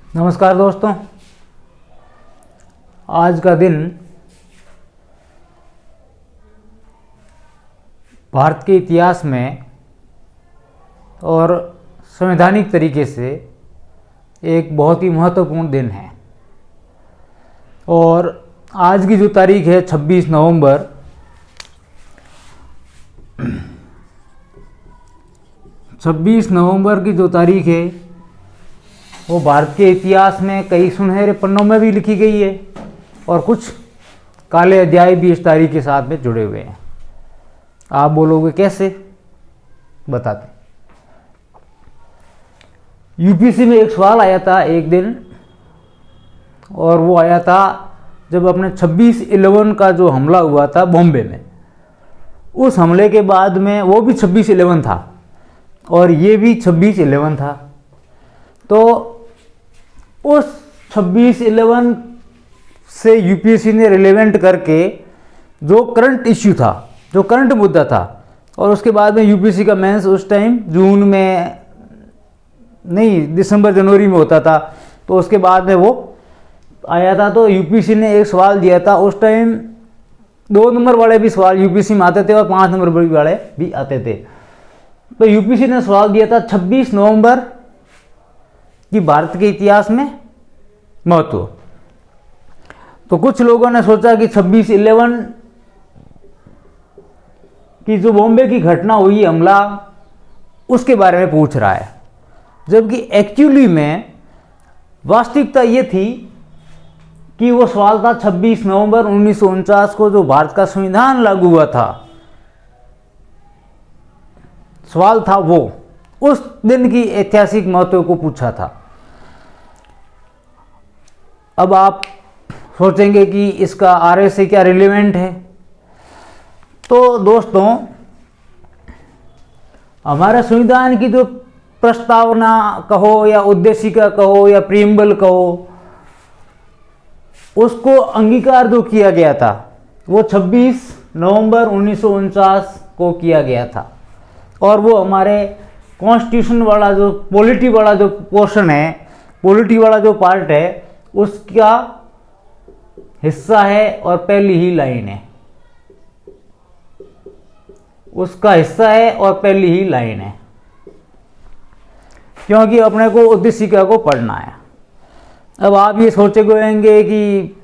नमस्कार दोस्तों, आज का दिन भारत के इतिहास में और संवैधानिक तरीके से एक बहुत ही महत्वपूर्ण दिन है। और आज की जो तारीख है 26 नवंबर, की जो तारीख है वो भारत के इतिहास में कई सुनहरे पन्नों में भी लिखी गई है और कुछ काले अध्याय भी इस तारीख के साथ में जुड़े हुए हैं। आप बोलोगे कैसे? बताते। यूपीएससी में एक सवाल आया था एक दिन, और वो आया था जब अपने 26/11 का जो हमला हुआ था बॉम्बे में। उस हमले के बाद में वो भी 26/11 था और ये भी 26/11 था। तो उस 26/11 से यूपीएससी ने रिलेवेंट करके जो करंट इश्यू था, जो करंट मुद्दा था, और उसके बाद में यूपीएससी का मेंस उस टाइम जून में नहीं, दिसंबर जनवरी में होता था। तो उसके बाद में वो आया था। तो यूपीएससी ने एक सवाल दिया था उस टाइम। 2 नंबर वाले भी सवाल यूपीएससी में आते थे और 5 नंबर वाले भी आते थे। तो यूपीएससी ने सवाल दिया था 26 नवंबर कि भारत के इतिहास में महत्व। तो कुछ लोगों ने सोचा कि 26/11 की जो बॉम्बे की घटना हुई, हमला, उसके बारे में पूछ रहा है, जबकि एक्चुअली में वास्तविकता ये थी कि वो सवाल था 26 नवंबर 1949 को जो भारत का संविधान लागू हुआ था, सवाल था वो उस दिन की ऐतिहासिक महत्व को पूछा था। अब आप सोचेंगे कि इसका आरएस से क्या रिलेवेंट है। तो दोस्तों, हमारे संविधान की जो प्रस्तावना कहो या उद्देशिका कहो या प्रीएम्बल कहो, उसको अंगीकार जो किया गया था वो 26 नवंबर 1949 को किया गया था। और वो हमारे कॉन्स्टिट्यूशन वाला जो पॉलिटी वाला जो पोर्शन है, पॉलिटी वाला जो पार्ट है, उसका हिस्सा है और पहली ही लाइन है। उसका हिस्सा है और पहली ही लाइन है, क्योंकि अपने को उद्देशिका को पढ़ना है। अब आप ये सोचेंगे कि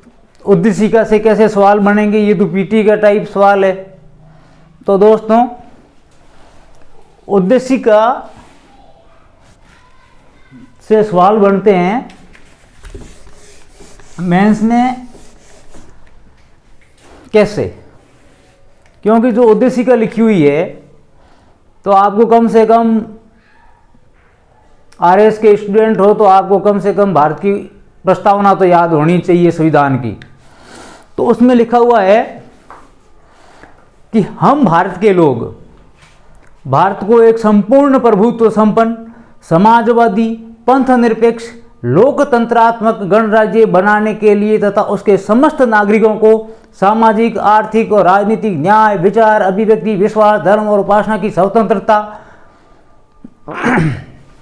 उद्देशिका से कैसे सवाल बनेंगे, ये तो पीटी का टाइप सवाल है। तो दोस्तों, उद्देशिका से सवाल बनते हैं मेंस में कैसे? क्योंकि जो उद्देशिका लिखी हुई है, तो आपको कम से कम आरएस के स्टूडेंट हो तो आपको कम से कम भारत की प्रस्तावना तो याद होनी चाहिए संविधान की। तो उसमें लिखा हुआ है कि हम भारत के लोग भारत को एक संपूर्ण प्रभुत्व संपन्न, समाजवादी, पंथ निरपेक्ष, लोकतंत्रात्मक गणराज्य बनाने के लिए तथा उसके समस्त नागरिकों को सामाजिक, आर्थिक और राजनीतिक न्याय, विचार, अभिव्यक्ति, विश्वास, धर्म और उपासना की स्वतंत्रता,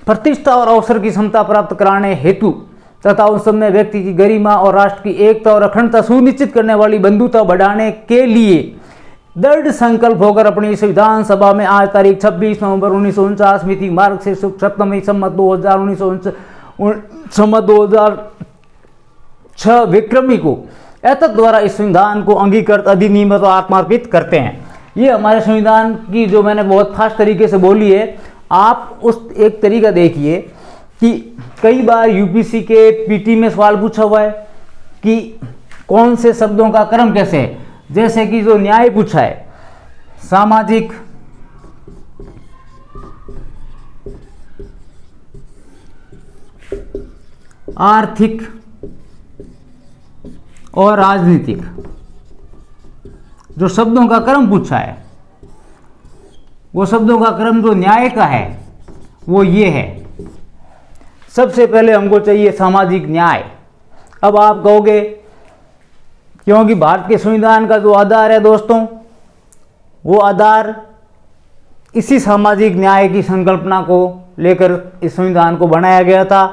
प्रतिष्ठा और अवसर की क्षमता प्राप्त कराने हेतु तथा उन सब में व्यक्ति की गरिमा और राष्ट्र की एकता और अखंडता सुनिश्चित करने वाली बंधुता बढ़ाने के लिए दृढ़ संकल्प होकर अपनी संविधान सभा में आज तारीख 26 नवंबर 1949 मिति मार्ग से सप्तमी सम्मत 2006 विक्रमी को एतद द्वारा इस संविधान को अंगीकृत, अधिनियमित और आत्मार्पित करते हैं। ये हमारे संविधान की जो मैंने बहुत फास्ट तरीके से बोली है, आप उस एक तरीका देखिए कि कई बार यूपीएससी के पीटी में सवाल पूछा हुआ है कि कौन से शब्दों का क्रम कैसे है। जैसे कि जो न्याय पूछा है, सामाजिक, आर्थिक और राजनीतिक, जो शब्दों का क्रम पूछा है, वो शब्दों का क्रम जो न्याय का है वो ये है। सबसे पहले हमको चाहिए सामाजिक न्याय। अब आप कहोगे क्योंकि भारत के संविधान का जो आधार है दोस्तों, वो आधार इसी सामाजिक न्याय की संकल्पना को लेकर इस संविधान को बनाया गया था।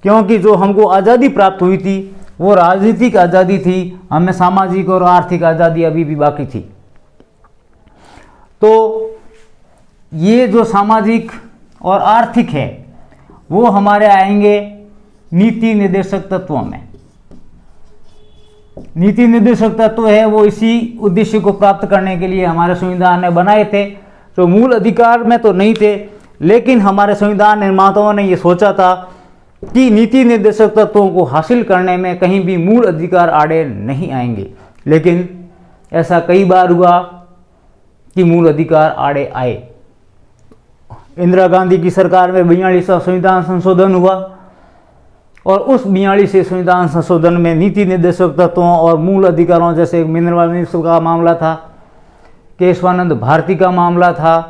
क्योंकि जो हमको आज़ादी प्राप्त हुई थी वो राजनीतिक आज़ादी थी, हमें सामाजिक और आर्थिक आज़ादी अभी भी बाकी थी। तो ये जो सामाजिक और आर्थिक है वो हमारे आएंगे नीति निर्देशक तत्वों में। नीति निर्देशक तत्व है वो इसी उद्देश्य को प्राप्त करने के लिए हमारे संविधान ने बनाए थे, जो मूल अधिकार में तो नहीं थे, लेकिन हमारे संविधान निर्माताओं ने ये सोचा था कि नीति निर्देशक तत्वों को हासिल करने में कहीं भी मूल अधिकार आड़े नहीं आएंगे। लेकिन ऐसा कई बार हुआ कि मूल अधिकार आड़े आए। इंदिरा गांधी की सरकार में 42वां संविधान संशोधन हुआ और उस 42वें संविधान संशोधन में नीति निर्देशक तत्वों और मूल अधिकारों जैसे मिनरल मिनिस्टर का मामला था, केशवानंद भारती का मामला था।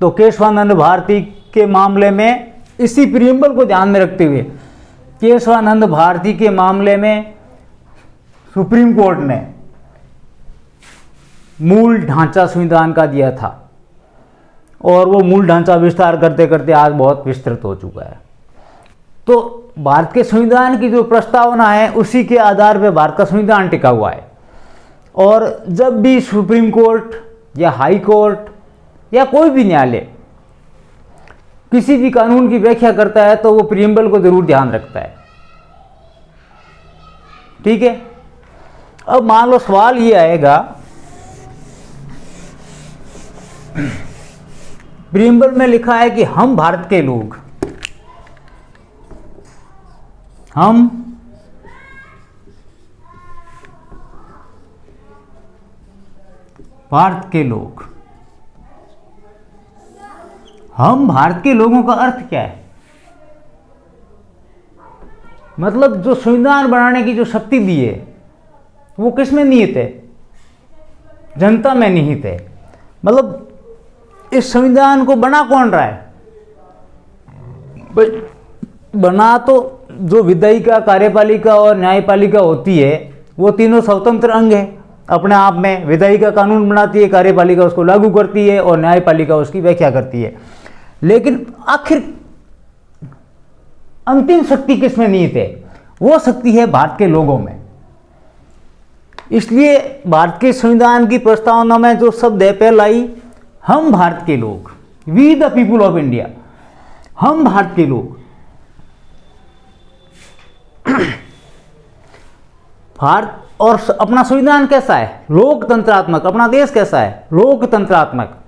तो केशवानंद भारती के मामले में इसी प्रियम्बल को ध्यान में रखते हुए केशवानंद भारती के मामले में सुप्रीम कोर्ट ने मूल ढांचा संविधान का दिया था और वो मूल ढांचा विस्तार करते करते आज बहुत विस्तृत हो चुका है। तो भारत के संविधान की जो प्रस्तावना है उसी के आधार पर भारत का संविधान टिका हुआ है। और जब भी सुप्रीम कोर्ट या हाई कोर्ट या कोई भी न्यायालय किसी भी कानून की व्याख्या करता है तो वो प्रियम्बल को जरूर ध्यान रखता है। ठीक है, अब मान लो सवाल ये आएगा, प्रियम्बल में लिखा है कि हम भारत के लोग, हम भारत के लोग, हम भारत के लोगों का अर्थ क्या है? मतलब जो संविधान बनाने की जो शक्ति दी है वो किस में निहित है? जनता में निहित है। मतलब इस संविधान को बना कौन रहा है? बना तो जो विधायिका, कार्यपालिका और न्यायपालिका होती है वो तीनों स्वतंत्र अंग है अपने आप में। विधायिका कानून बनाती है, कार्यपालिका उसको लागू करती है और न्यायपालिका उसकी व्याख्या करती है। लेकिन आखिर अंतिम शक्ति किसमें निहित है? वो शक्ति है भारत के लोगों में। इसलिए भारत के संविधान की प्रस्तावना में जो शब्द है पहला ही, हम भारत के लोग, we the people of India, हम भारत के लोग। भारत और अपना संविधान कैसा है? लोकतंत्रात्मक। अपना देश कैसा है? लोकतंत्रात्मक।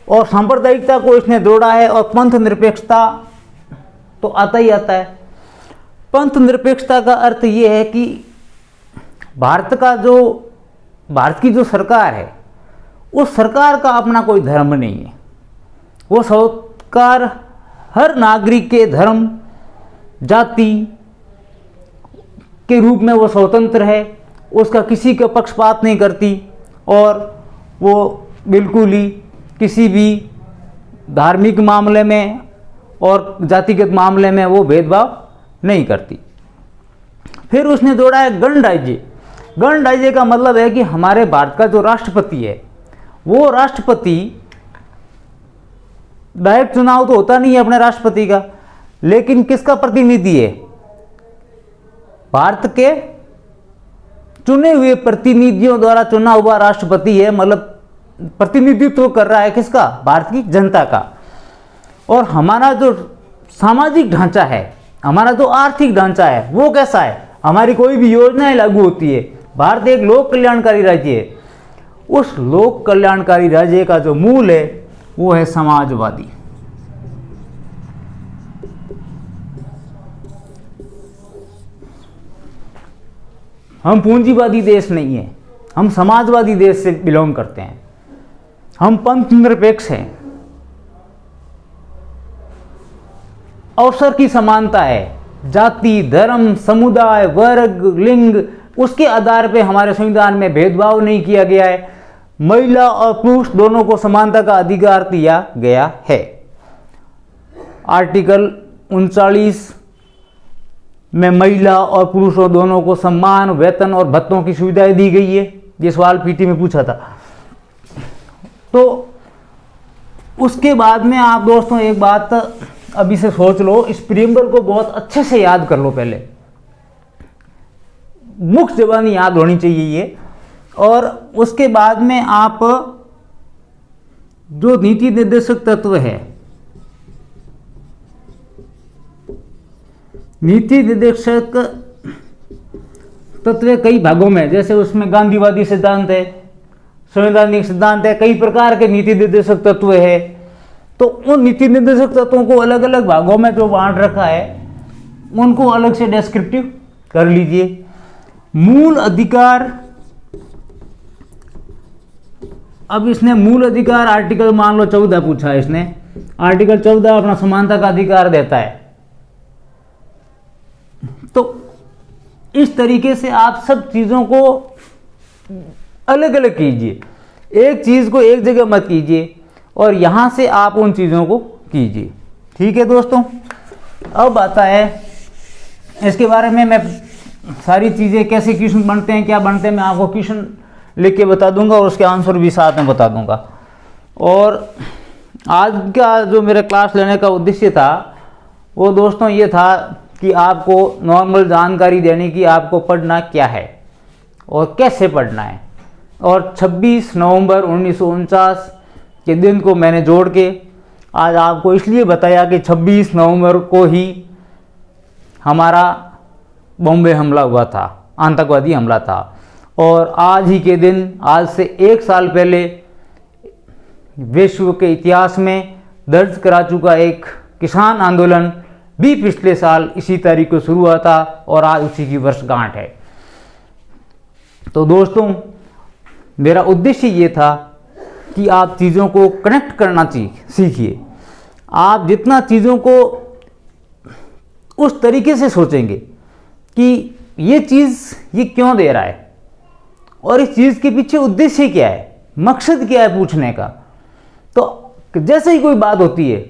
और सांप्रदायिकता को इसने जोड़ा है और पंथ निरपेक्षता तो आता ही आता है। पंथ निरपेक्षता का अर्थ ये है कि भारत की जो सरकार है उस सरकार का अपना कोई धर्म नहीं है। वो सरकार हर नागरिक के धर्म, जाति के रूप में वो स्वतंत्र है, उसका किसी का पक्षपात नहीं करती और वो बिल्कुल ही किसी भी धार्मिक मामले में और जातिगत मामले में वो भेदभाव नहीं करती। फिर उसने जोड़ा है गणराज्य। गणराज्य का मतलब है कि हमारे भारत का जो राष्ट्रपति है वो राष्ट्रपति, डायरेक्ट चुनाव तो होता नहीं है अपने राष्ट्रपति का, लेकिन किसका प्रतिनिधि है? भारत के चुने हुए प्रतिनिधियों द्वारा चुना हुआ राष्ट्रपति है। मतलब प्रतिनिधित्व कर रहा है किसका? भारत की जनता का। और हमारा जो सामाजिक ढांचा है, हमारा जो आर्थिक ढांचा है वो कैसा है? हमारी कोई भी योजनाएं लागू होती है। भारत एक लोक कल्याणकारी राज्य है। उस लोक कल्याणकारी राज्य का जो मूल है वो है समाजवादी। हम पूंजीवादी देश नहीं है, हम समाजवादी देश से बिलोंग करते हैं। हम पंथ निरपेक्ष हैं। अवसर की समानता है, जाति, धर्म, समुदाय, वर्ग, लिंग, उसके आधार पे हमारे संविधान में भेदभाव नहीं किया गया है। महिला और पुरुष दोनों को समानता का अधिकार दिया गया है। आर्टिकल 39 में महिला और पुरुषों दोनों को सम्मान, वेतन और भत्तों की सुविधाएं दी गई है। ये सवाल पीटी में पूछा था। तो उसके बाद में आप दोस्तों एक बात अब इसे सोच लो, इस प्रीएम्बल को बहुत अच्छे से याद कर लो, पहले मुख्य ज़बानी याद होनी चाहिए ये। और उसके बाद में आप जो नीति निर्देशक तत्व है, नीति निर्देशक तत्व कई भागों में, जैसे उसमें गांधीवादी सिद्धांत है, संवैधानिक सिद्धांत है, कई प्रकार के नीति निर्देशक तत्व है। तो उन नीति निर्देशक तत्वों को अलग अलग भागों में जो बांट रखा है उनको अलग से डिस्क्रिप्टिव कर लीजिए। मूल अधिकार, अब इसने मूल अधिकार आर्टिकल मान लो 14 पूछा है इसने, आर्टिकल 14 अपना समानता का अधिकार देता है। तो इस तरीके से आप सब चीज़ों को अलग अलग कीजिए, एक चीज़ को एक जगह मत कीजिए और यहाँ से आप उन चीज़ों को कीजिए। ठीक है दोस्तों, अब आता है इसके बारे में, मैं सारी चीज़ें कैसे क्वेश्चन बनते हैं, क्या बनते हैं, मैं आपको क्वेश्चन लिख के बता दूंगा और उसके आंसर भी साथ में बता दूंगा। और आज का जो मेरा क्लास लेने का उद्देश्य था वो दोस्तों ये था कि आपको नॉर्मल जानकारी देने की, आपको पढ़ना क्या है और कैसे पढ़ना है। और 26 नवंबर 1949 के दिन को मैंने जोड़ के आज आपको इसलिए बताया कि 26 नवंबर को ही हमारा बॉम्बे हमला हुआ था, आतंकवादी हमला था। और आज ही के दिन, आज से 1 साल पहले विश्व के इतिहास में दर्ज करा चुका एक किसान आंदोलन भी पिछले साल इसी तारीख को शुरू हुआ था और आज उसी की वर्षगांठ है। तो दोस्तों मेरा उद्देश्य ये था कि आप चीज़ों को कनेक्ट करना सीखिए। आप जितना चीज़ों को उस तरीके से सोचेंगे कि ये चीज़ ये क्यों दे रहा है और इस चीज़ के पीछे उद्देश्य क्या है, मकसद क्या है पूछने का। तो जैसे ही कोई बात होती है,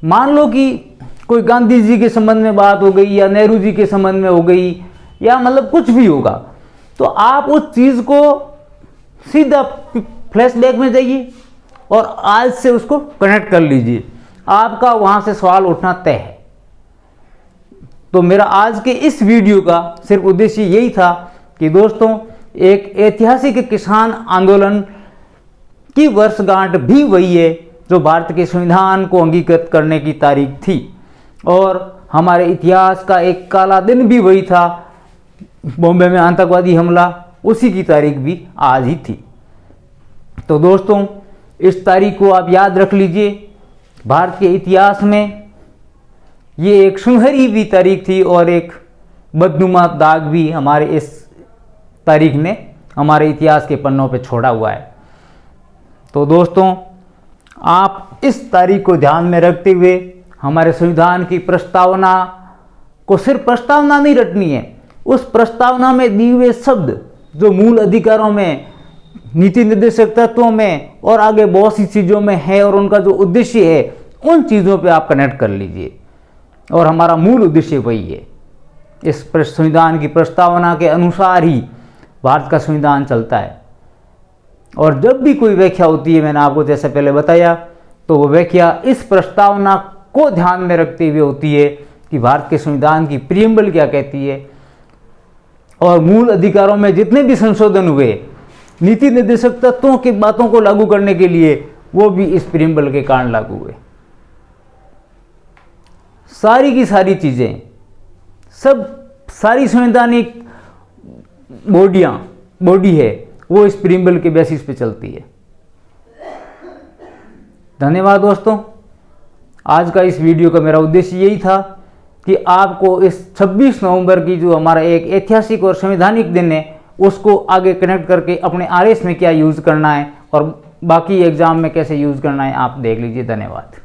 मान लो कि कोई गांधी जी के संबंध में बात हो गई या नेहरू जी के संबंध में हो गई या मतलब कुछ भी होगा, तो आप उस चीज़ को सीधा फ्लैशबैक में जाइए और आज से उसको कनेक्ट कर लीजिए, आपका वहाँ से सवाल उठना तय है। तो मेरा आज के इस वीडियो का सिर्फ उद्देश्य यही था कि दोस्तों एक ऐतिहासिक किसान आंदोलन की वर्षगांठ भी वही है जो भारत के संविधान को अंगीकृत करने की तारीख थी और हमारे इतिहास का एक काला दिन भी वही था, बॉम्बे में आतंकवादी हमला, उसी की तारीख भी आज ही थी। तो दोस्तों इस तारीख को आप याद रख लीजिए। भारत के इतिहास में ये एक सुनहरी भी तारीख थी और एक बदनुमा दाग भी हमारे इस तारीख ने हमारे इतिहास के पन्नों पे छोड़ा हुआ है। तो दोस्तों आप इस तारीख को ध्यान में रखते हुए हमारे संविधान की प्रस्तावना को सिर्फ प्रस्तावना नहीं रटनी है, उस प्रस्तावना में दिए हुए शब्द जो मूल अधिकारों में, नीति निर्देशक तत्वों में और आगे बहुत सी चीज़ों में है और उनका जो उद्देश्य है उन चीज़ों पे आप कनेक्ट कर लीजिए। और हमारा मूल उद्देश्य वही है, इस संविधान की प्रस्तावना के अनुसार ही भारत का संविधान चलता है। और जब भी कोई व्याख्या होती है, मैंने आपको जैसे पहले बताया, तो वो व्याख्या इस प्रस्तावना को ध्यान में रखते हुए होती है कि भारत के संविधान की प्रीएम्बल क्या कहती है और मूल अधिकारों में जितने भी संशोधन हुए नीति निर्देशक तत्वों की बातों को लागू करने के लिए, वो भी इस प्रीएम्बल के कारण लागू हुए। सारी की सारी चीज़ें, सब सारी संवैधानिक बॉडी है वो इस प्रीएम्बल के बेसिस पे चलती है। धन्यवाद दोस्तों। आज का इस वीडियो का मेरा उद्देश्य यही था कि आपको इस 26 नवंबर की जो हमारा एक ऐतिहासिक और संवैधानिक दिन है उसको आगे कनेक्ट करके अपने आरएस में क्या यूज़ करना है और बाकी एग्ज़ाम में कैसे यूज़ करना है आप देख लीजिए। धन्यवाद।